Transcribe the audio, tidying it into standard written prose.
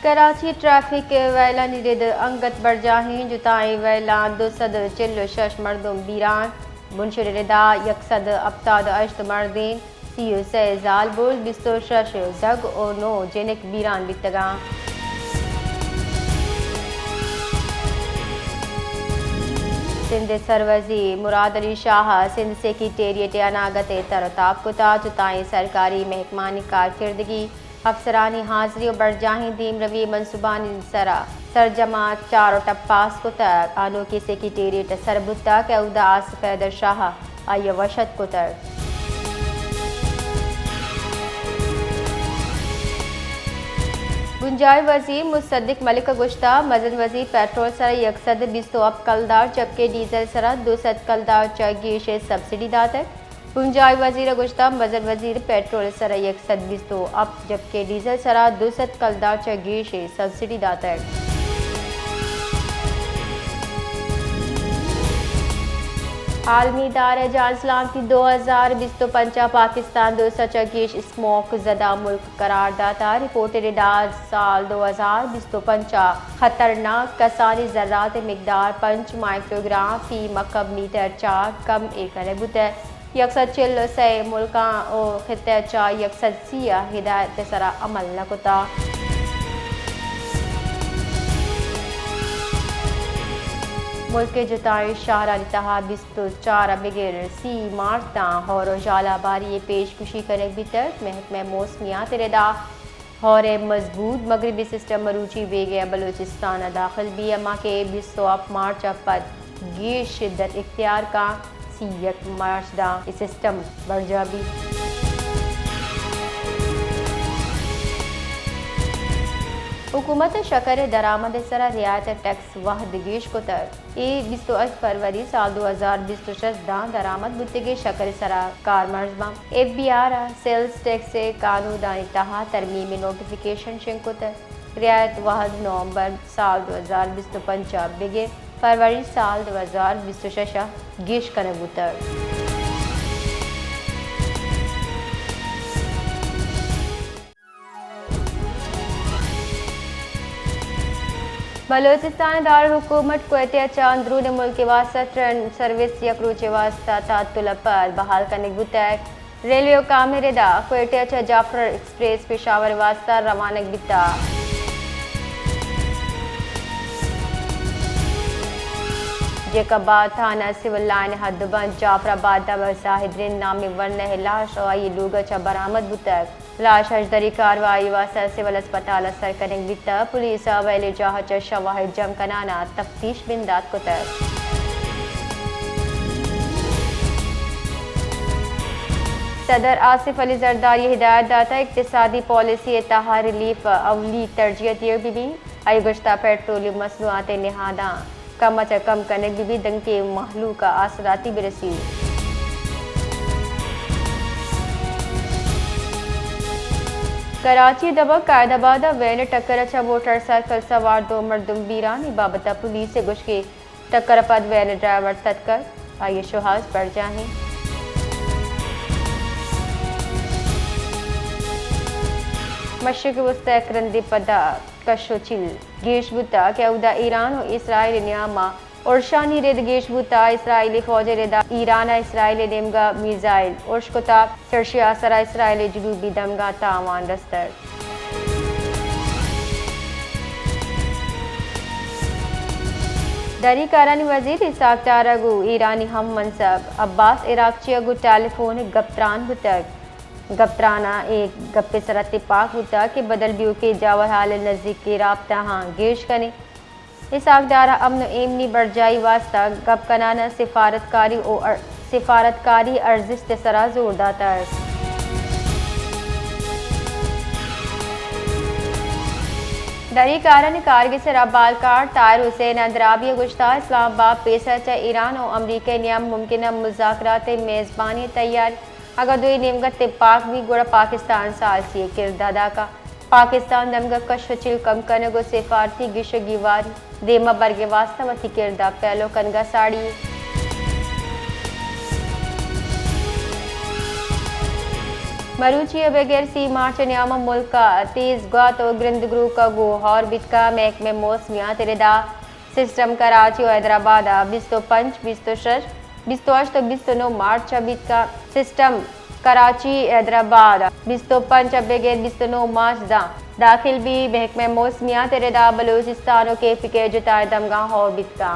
Karachi traffic वेला निरिद अंगत बरजाही जुताई वेला 246 मरदुम बीरान बुनशरिदा यकसद अब्ताद अश्त मर्दीन सीओ से जालबुल 26 जग और 9 जेनिक बीरान बितगा सिंध सरवजी मुराद अली शाह सिंध सेक्रेटेरिएट अनागत तरताब कुता जुताई सरकारी महकमानी कारकर्दगी अफसरानी हाजिरी और बरजाही दीम रवी मनसूबानी सरा सरजमा 4 टप्पास कुतर आनो की सेक्रेटेरिएट सरबुत्ता के उदा आसिफ हैदर शाह आय वशत कुतर गुंजाई वजीर मुसद्दिक मलिक गुश्ता मजन वजीर पेट्रोल सरा यकसद 20 अब कलदार जबकि डीजल सरा 200 कलदार चगीश सब्सिडी दातर गुंजाई वजीर गुश्ता मजन वजीर पेट्रोल सरा यकसद 20 अब जबकि डीजल सरा 200 कलदार चगीश सब्सिडी दातर आलमी दायरा जान सलामती 2025 पाकिस्तान 224 स्मोक ज़दा मुल्क करार दाता रिपोर्टेड डाज साल 2025 खतरनाक कसानी ज़र्रात मकदार 5 माइक्रोग्राम फी मकब मीटर 4 कम एक बुते यकसद चिल्लो से मुल्का और खिते चा यकसद सिया हिदायत सरा अमल नकुता मुल्क के जुताई शाहरा इत्तेहाद 24 बिगर सी मार्ता और जाला बारी पेशकुशी करने भीतर महकमे मौसमियात रेदा और मजबूत मगरबी सिस्टम मरूची वेगे बलूचिस्तान दाखिल भी अमा के 20 मार्च पर गे शिद्दत इख्तियार का सीयत मार्च दा सिस्टम बरजा भी हुकूमत शकर दरामद सरा रियायत टैक्स वहद गेश को तर 28 फरवरी साल 2026 दां दरामद बुतगे शकर सरा कार मर्जबा FBR सेल्स टैक्स से कानून दानितहा तरमीमी नोटिफिकेशन शिंकुतर रियायत वहद नवंबर साल 2025 बिगे फरवरी साल 2026 गेश कनबुतर बलोचिस्तान दारुल हुकूमत कुवैतिया अंदरून मुल्क के वास्ता ट्रेन सर्विस यकरूचे वास्ता तातुल पर बहाल करने बुतैक रेलवे कामे रेदा कुवैतिया जाफर एक्सप्रेस पेशावर वास्ता रवानक बिता जेकबाद थाना सिविल लाइन हदबंद जाफराबाद जाहिदरीन नामी वरन लाश और ये लोग बरामद बुतैक लाश हजदरी कार्रवाई वास्ता सिविल अस्पताल असर करने बिता पुलिस अवैल जाहच शवाहिद जम कनाना तफ्तीश बिंदात को तर सदर आसिफ अली जरदारी हिदायत दाता इक्तिसादी पॉलिसी तहा रिलीफ अवली तरजीहत भी आई गुश्ता पेट्रोलियम मसनूआत नहादा कम अच कम करने भी दंग के महलू का आसराती बिरसी कराची दबा कायदाबाद वैन टक्कर अच्छा मोटरसाइकिल सवार 2 मर्दुम बीरान बाबता पुलिस से गुश के टक्कर पद वैन ड्राइवर तत्कर आइए शुहाज पड़ जाएं मशरक़ वस्ता करंदी पदा कशोचिल गेश बुता के उदा ईरान और इसराइल नियामा और शानी रेद गेश बुता इसराइली फौज रेदा ईरान इसराइली देमगा मिसाइल ओशकोता चर्शिया सरा इसराइली जुनूबी दमगा तावान रस्तर दरी करानी वजीर इसाक तारगु ईरानी हम मनसब अब्बास इराकची अगु टेलीफोन गप्त्रान बुतक गप्त्राना एक गप्पे सरत पाक बुता के बदल बियो के जावर हाल नज़दीक के राब्ता हाँ गेश कने इसाक दारा अमन एमनी बरजाई वास्ता गप कनाना सिफारतकारी अर्जिश सरा जोर दाता है दरी कारण कारगिल से रबाल कार तायर हुसैन अंदराबी गुश्ता इस्लामाबाद पेशा च ईरान और अमरीका नियम मुमकिन मुज़ाकरात मेज़बानी तैयार अगर दो निमगत पाक भी गुड़ा पाकिस्तान साल से किरदादा का पाकिस्तान दमगा कशचिल कम करने को सिफारती गिश गिवारी देमा बरगे वास्ता वती किरदा पहलो कनगा साड़ी मरूची बगैर सी मार्च न्याम मुल्क का तेज गात और ग्रिंद ग्रू का गो और बितका मैक में मौसमिया तेरेदा सिस्टम कराची और हैदराबाद 25 26 28 29 मार्च बितका सिस्टम कराची हैदराबाद 25 बगैर 29 मार्च दाखिल भी महकमे मौसमिया तेरेदा बलूचिस्तान के पिके जुताए दमगा और बितका